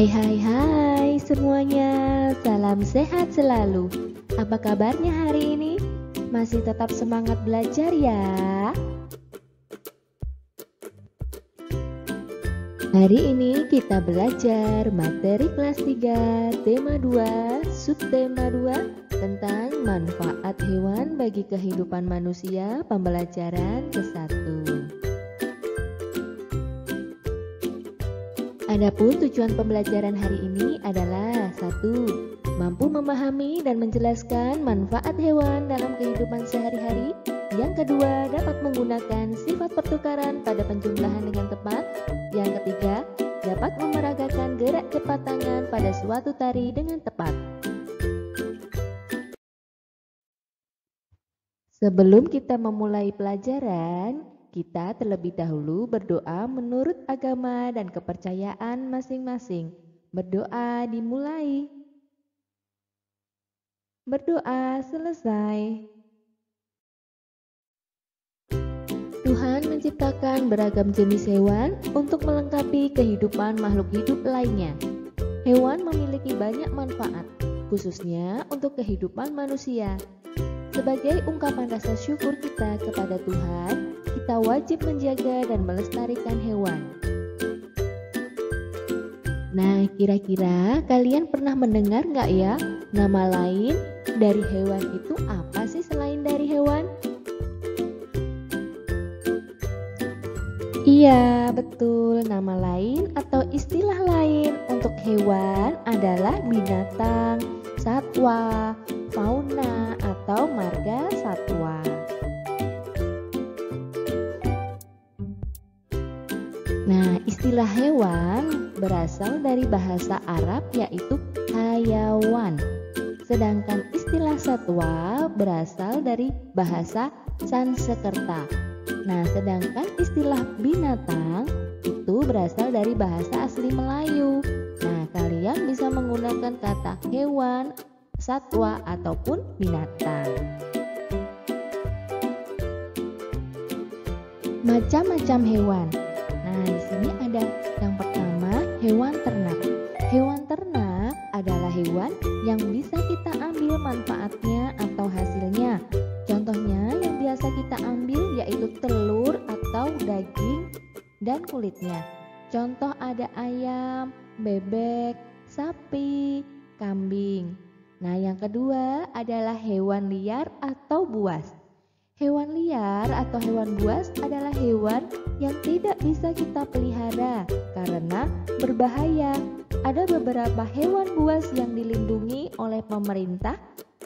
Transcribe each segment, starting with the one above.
Hai semuanya, salam sehat selalu. Apa kabarnya hari ini? Masih tetap semangat belajar ya? Hari ini kita belajar materi kelas 3, tema 2, subtema 2 tentang manfaat hewan bagi kehidupan manusia, pembelajaran ke-1. Adapun tujuan pembelajaran hari ini adalah 1. Mampu memahami dan menjelaskan manfaat hewan dalam kehidupan sehari-hari. Yang kedua, dapat menggunakan sifat pertukaran pada penjumlahan dengan tepat. Yang ketiga, dapat memeragakan gerak cepat tangan pada suatu tari dengan tepat. Sebelum kita memulai pelajaran, kita terlebih dahulu berdoa menurut agama dan kepercayaan masing-masing. Berdoa dimulai. Berdoa selesai. Tuhan menciptakan beragam jenis hewan untuk melengkapi kehidupan makhluk hidup lainnya. Hewan memiliki banyak manfaat, khususnya untuk kehidupan manusia. Sebagai ungkapan rasa syukur kita kepada Tuhan, kita wajib menjaga dan melestarikan hewan. Nah, kira-kira kalian pernah mendengar nggak ya, nama lain dari hewan itu apa sih selain dari hewan? Iya, betul. Nama lain atau istilah lain untuk hewan adalah binatang, satwa, fauna, atau marga satwa. Nah, istilah hewan berasal dari bahasa Arab yaitu hayawan. Sedangkan istilah satwa berasal dari bahasa Sanskerta. Nah, sedangkan istilah binatang itu berasal dari bahasa asli Melayu. Nah, kalian bisa menggunakan kata hewan, satwa, ataupun binatang. Macam-macam hewan. Nah, di sini ada yang pertama, hewan ternak. Hewan ternak adalah hewan yang bisa kita ambil manfaatnya atau hasilnya. Contohnya yang biasa kita ambil yaitu telur atau daging dan kulitnya. Contoh ada ayam, bebek, sapi, kambing. Nah, yang kedua adalah hewan liar atau buas. Hewan liar atau hewan buas adalah hewan yang tidak bisa kita pelihara karena berbahaya. Ada beberapa hewan buas yang dilindungi oleh pemerintah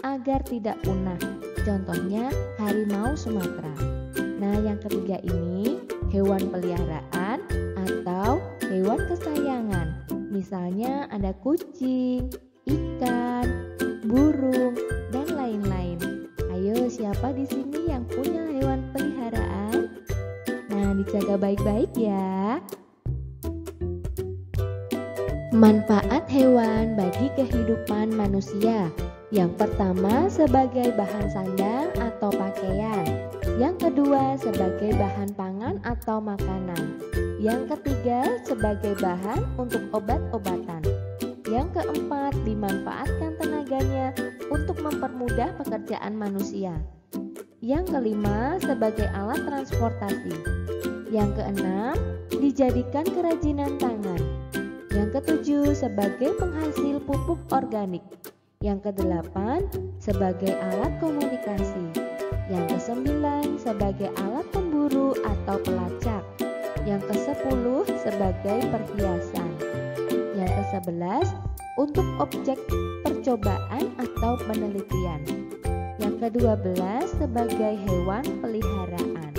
agar tidak punah. Contohnya harimau Sumatera. Nah, yang ketiga ini hewan peliharaan atau hewan kesayangan. Misalnya ada kucing, ikan, burung, dan lain-lain. Ayo, siapa di sini yang punya hewan peliharaan? Nah, dijaga baik-baik ya. Manfaat hewan bagi kehidupan manusia. Yang pertama sebagai bahan sandang atau pakaian. Yang kedua sebagai bahan pangan atau makanan. Yang ketiga sebagai bahan untuk obat-obatan. Yang keempat dimanfaatkan tenaganya untuk mempermudah pekerjaan manusia. Yang kelima sebagai alat transportasi. Yang keenam dijadikan kerajinan tangan. Yang ketujuh sebagai penghasil pupuk organik. Yang kedelapan sebagai alat komunikasi. Yang kesembilan sebagai alat pemburu atau pelacak. Yang kesepuluh sebagai perhiasan. Yang kesebelas untuk objek percobaan atau penelitian. Yang kedua belas sebagai hewan peliharaan.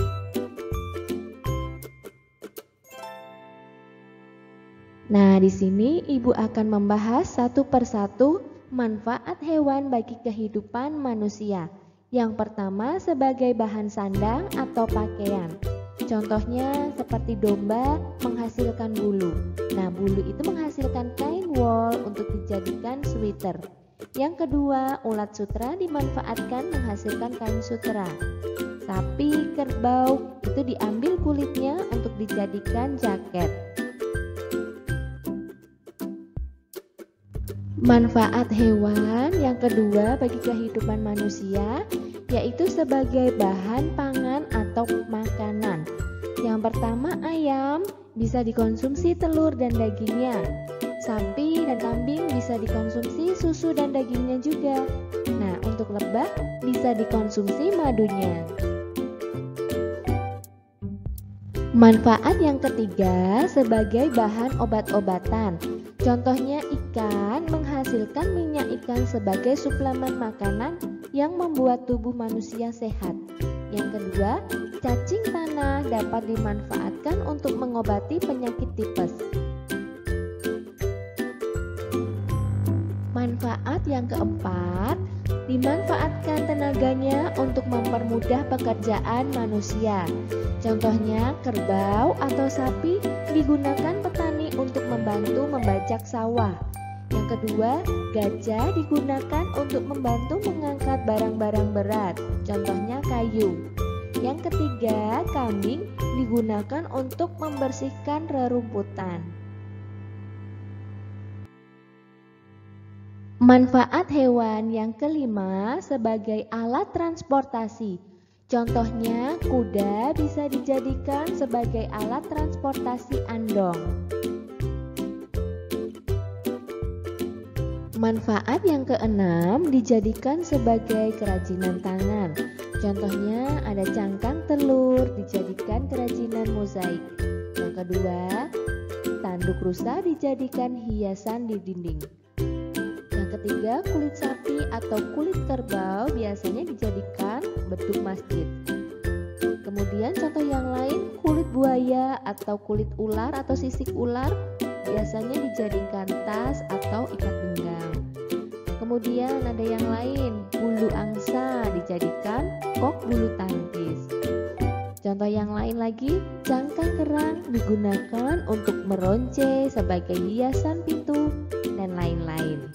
Nah, di sini Ibu akan membahas satu persatu manfaat hewan bagi kehidupan manusia. Yang pertama sebagai bahan sandang atau pakaian. Contohnya seperti domba menghasilkan bulu. Nah, bulu itu menghasilkan kain wol untuk dijadikan sweater. Yang kedua, ulat sutra dimanfaatkan menghasilkan kain sutera. Sapi, kerbau itu diambil kulitnya untuk dijadikan jaket. Manfaat hewan yang kedua bagi kehidupan manusia yaitu sebagai bahan pangan atau makanan. Yang pertama, ayam bisa dikonsumsi telur dan dagingnya. Sapi dan kambing bisa dikonsumsi susu dan dagingnya juga. Nah, untuk lebah bisa dikonsumsi madunya. Manfaat yang ketiga sebagai bahan obat-obatan. Contohnya ikan menghasilkan minyak ikan sebagai suplemen makanan yang membuat tubuh manusia sehat. Yang kedua, cacing tanah dapat dimanfaatkan untuk mengobati penyakit tipes. Manfaat yang keempat, dimanfaatkan tenaganya untuk mempermudah pekerjaan manusia. Contohnya, kerbau atau sapi digunakan petani untuk membantu membajak sawah. Yang kedua, gajah digunakan untuk membantu mengangkat barang-barang berat. Contohnya kayu. Yang ketiga, kambing digunakan untuk membersihkan rerumputan. Manfaat hewan yang kelima sebagai alat transportasi. Contohnya, kuda bisa dijadikan sebagai alat transportasi andong. Manfaat yang keenam dijadikan sebagai kerajinan tangan. Contohnya, ada cangkang telur dijadikan kerajinan mozaik. Yang kedua, tanduk rusa dijadikan hiasan di dinding. Yang ketiga, kulit sapi atau kulit kerbau biasanya dijadikan beduk masjid. Kemudian contoh yang lain, kulit buaya atau kulit ular atau sisik ular biasanya dijadikan tas atau ikat pinggang. Kemudian ada yang lain, bulu angsa dijadikan kok bulu tangkis. Contoh yang lain lagi, cangkang kerang digunakan untuk meronce sebagai hiasan pintu dan lain-lain.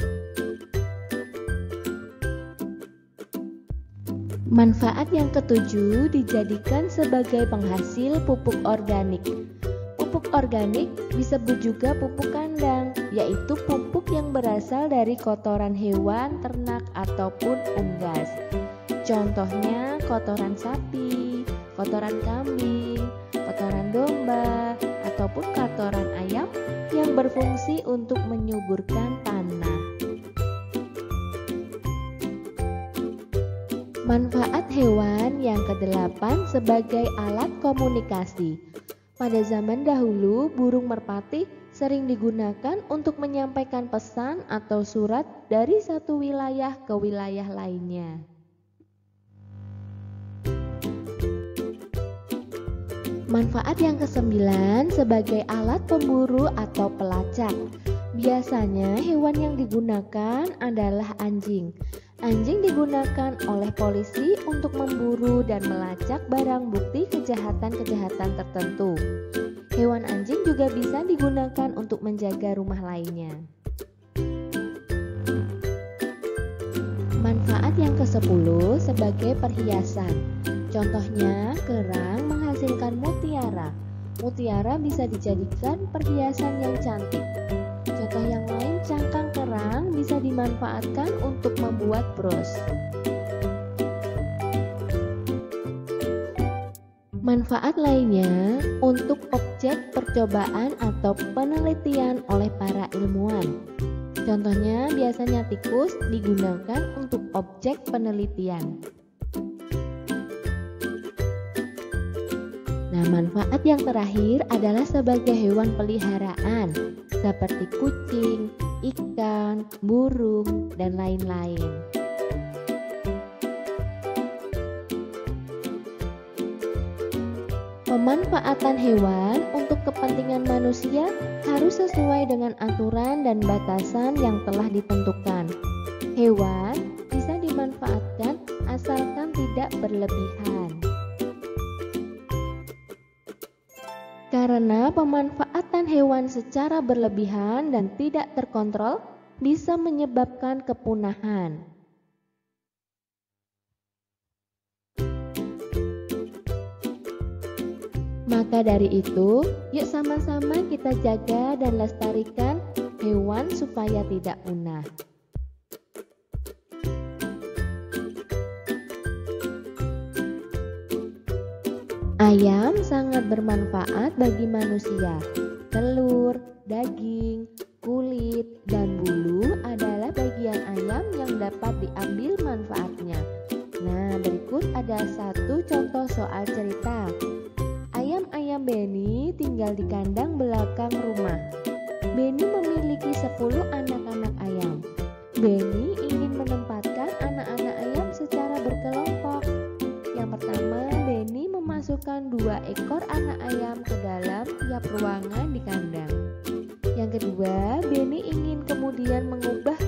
Manfaat yang ketujuh dijadikan sebagai penghasil pupuk organik. Pupuk organik disebut juga pupuk kandang, yaitu pupuk yang berasal dari kotoran hewan, ternak, ataupun unggas. Contohnya kotoran sapi, kotoran kambing, kotoran domba, ataupun kotoran ayam yang berfungsi untuk menyuburkan tanah. Manfaat hewan yang kedelapan sebagai alat komunikasi. Pada zaman dahulu, burung merpati sering digunakan untuk menyampaikan pesan atau surat dari satu wilayah ke wilayah lainnya. Manfaat yang kesembilan sebagai alat pemburu atau pelacak. Biasanya hewan yang digunakan adalah anjing. Anjing digunakan oleh polisi untuk memburu dan melacak barang bukti kejahatan-kejahatan tertentu. Hewan anjing juga bisa digunakan untuk menjaga rumah lainnya. Manfaat yang ke-10 sebagai perhiasan. Contohnya, kerang menghasilkan mutiara. Mutiara bisa dijadikan perhiasan yang cantik. Contoh yang lain, cangkang kerang bisa dimanfaatkan untuk membuat bros. Manfaat lainnya untuk objek percobaan atau penelitian oleh para ilmuwan. Contohnya, biasanya tikus digunakan untuk objek penelitian. Nah, manfaat yang terakhir adalah sebagai hewan peliharaan seperti kucing, ikan, burung, dan lain-lain. Pemanfaatan hewan untuk kepentingan manusia harus sesuai dengan aturan dan batasan yang telah ditentukan. Hewan bisa dimanfaatkan asalkan tidak berlebihan. Karena pemanfaatan hewan secara berlebihan dan tidak terkontrol bisa menyebabkan kepunahan. Maka dari itu, yuk sama-sama kita jaga dan lestarikan hewan supaya tidak punah. Ayam sangat bermanfaat bagi manusia. Telur, daging, kulit, dan bulu adalah bagian ayam yang dapat diambil manfaatnya. Nah, berikut ada satu contoh soal cerita. Ayam-ayam Benny tinggal di kandang belakang rumah. Benny memiliki 10 anak-anak ayam. Benny ingin menempatkan anak-anak ayam secara berkelompok. Yang pertama, Benny memasukkan 2 ekor anak ayam ke dalam tiap ruangan di kandang. Yang kedua, Benny ingin kemudian mengubah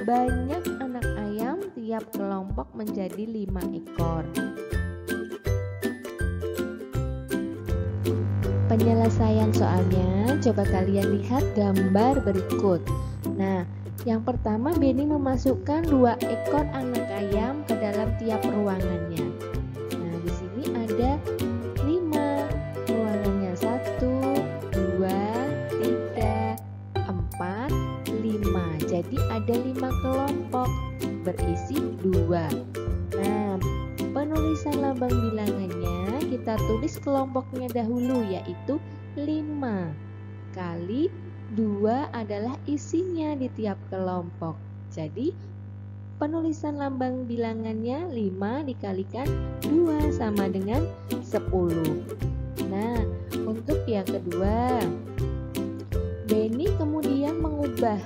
banyak anak ayam tiap kelompok menjadi 5 ekor. Penyelesaian soalnya, coba kalian lihat gambar berikut. Nah, yang pertama Benny memasukkan 2 ekor anak ayam ke dalam tiap ruangannya. Nah, di sini ada 5 ruangannya, 1, 2, 3, 4, 5. Jadi ada 5 kelompok berisi 2. Nah, penulisan lambang bilangannya kita tulis kelompoknya dahulu, yaitu 5 kali 2 adalah isinya di tiap kelompok. Jadi penulisan lambang bilangannya 5 dikalikan 2 sama dengan 10. Nah, untuk yang kedua, Benny kemudian mengubah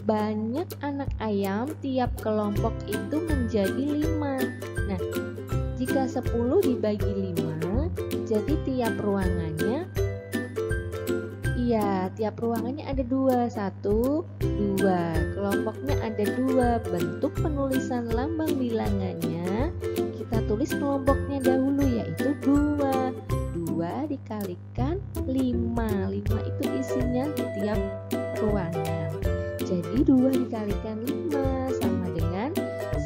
banyak anak ayam tiap kelompok itu menjadi 5. Nah, jika 10 dibagi 5, jadi tiap ruangannya ada 2, 1, 2. Kelompoknya ada 2. Bentuk penulisan lambang bilangannya kita tulis kelompoknya dahulu, yaitu 2. 2 dikalikan 5. 5 itu isinya di tiap ruangan. Jadi 2 dikalikan 5 sama dengan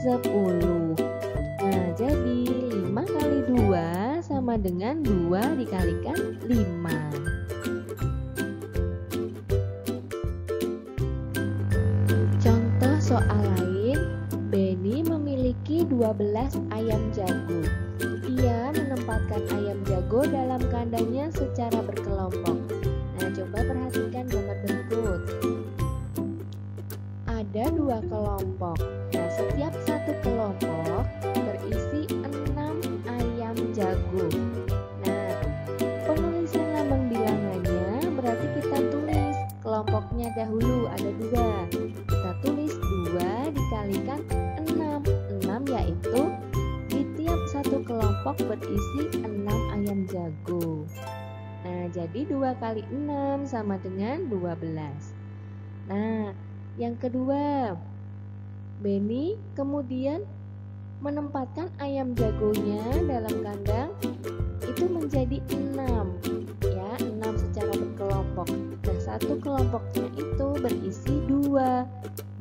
10. Nah, jadi 5 kali 2 sama dengan 2 dikalikan 5. Contoh soal lain, Benny memiliki 12 ayam jago. Ia menempatkan ayam jago dalam kandangnya secara berkelompok. Nah, coba perhatikan gambar berikut. Ada 2 kelompok. Nah, setiap satu kelompok berisi 6 ayam jago. Nah, penulisan lambang bilangannya berarti kita tulis kelompoknya dahulu ada 2. Kita tulis 2 dikalikan 6. 6 yaitu di tiap satu kelompok berisi 6 ayam jago. Nah, jadi 2 kali 6 sama dengan 12. Nah, yang kedua, Benny kemudian menempatkan ayam jagonya dalam kandang itu menjadi 6, ya, 6 secara berkelompok. Nah, satu kelompoknya itu berisi 2.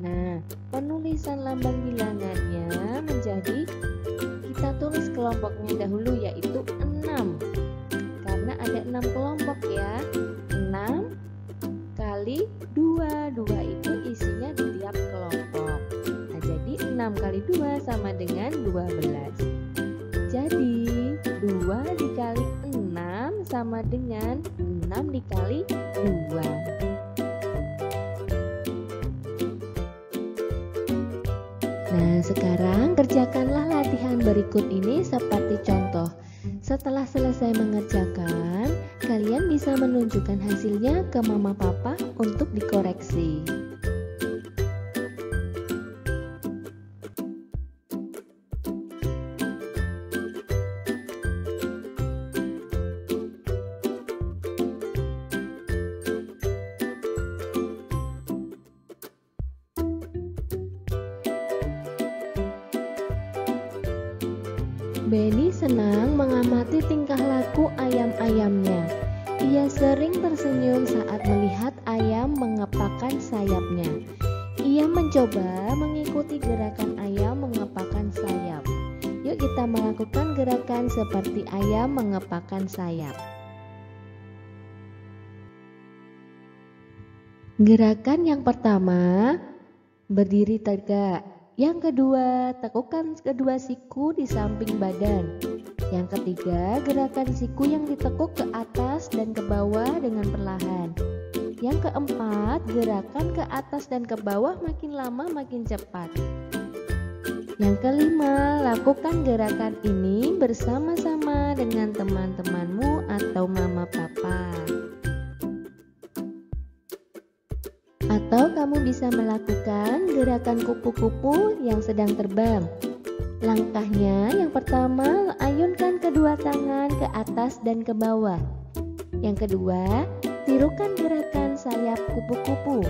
Nah, penulisan lambang bilangannya menjadi kita tulis kelompoknya dahulu, yaitu 6. Karena ada 6 kelompok ya. 6 kali 2. 2 itu isinya di tiap kelompok. Nah, jadi 6 kali 2 sama dengan 12. Jadi 2 dikali 6 sama dengan 6 dikali 2. Nah, sekarang kerjakanlah latihan berikut ini seperti contoh. Setelah selesai mengerjakan, kalian bisa menunjukkan hasilnya ke mama papa untuk dikoreksi. Benny senang mengamati tingkah laku ayam-ayamnya. Ia sering tersenyum saat melihat ayam mengepakkan sayapnya. Ia mencoba mengikuti gerakan ayam mengepakkan sayap. Yuk kita melakukan gerakan seperti ayam mengepakkan sayap. Gerakan yang pertama, berdiri tegak. Yang kedua, tekukan kedua siku di samping badan. Yang ketiga, gerakan siku yang ditekuk ke atas dan ke bawah dengan perlahan. Yang keempat, gerakan ke atas dan ke bawah makin lama makin cepat. Yang kelima, lakukan gerakan ini bersama-sama dengan teman-temanmu atau mama papa. Atau kamu bisa melakukan gerakan kupu-kupu yang sedang terbang. Langkahnya yang pertama, ayunkan kedua tangan ke atas dan ke bawah. Yang kedua, tirukan gerakan sayap kupu-kupu.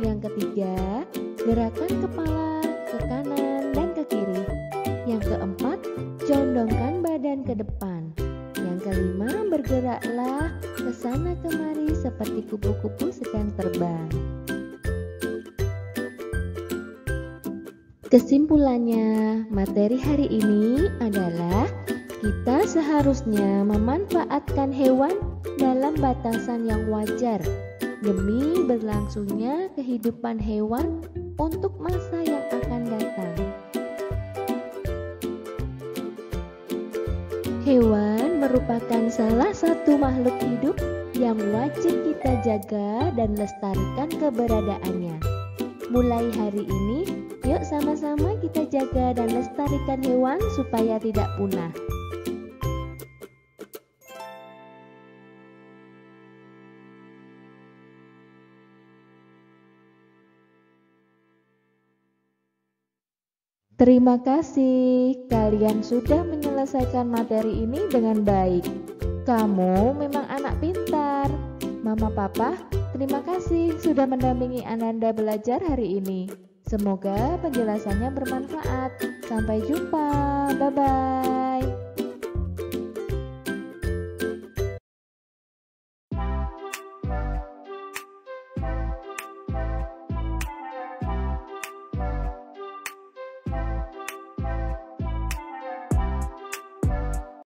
Yang ketiga, gerakan kepala ke kanan dan ke kiri. Yang keempat, condongkan badan ke depan. Yang kelima, bergeraklah ke sana kemari seperti kupu-kupu sedang terbang. Kesimpulannya, materi hari ini adalah kita seharusnya memanfaatkan hewan dalam batasan yang wajar demi berlangsungnya kehidupan hewan untuk masa yang akan datang. Hewan merupakan salah satu makhluk hidup yang wajib kita jaga dan lestarikan keberadaannya. Mulai hari ini, yuk sama-sama kita jaga dan lestarikan hewan supaya tidak punah. Terima kasih, kalian sudah menyelesaikan materi ini dengan baik. Kamu memang anak pintar. Mama Papa, terima kasih sudah mendampingi Ananda belajar hari ini. Semoga penjelasannya bermanfaat. Sampai jumpa, bye-bye.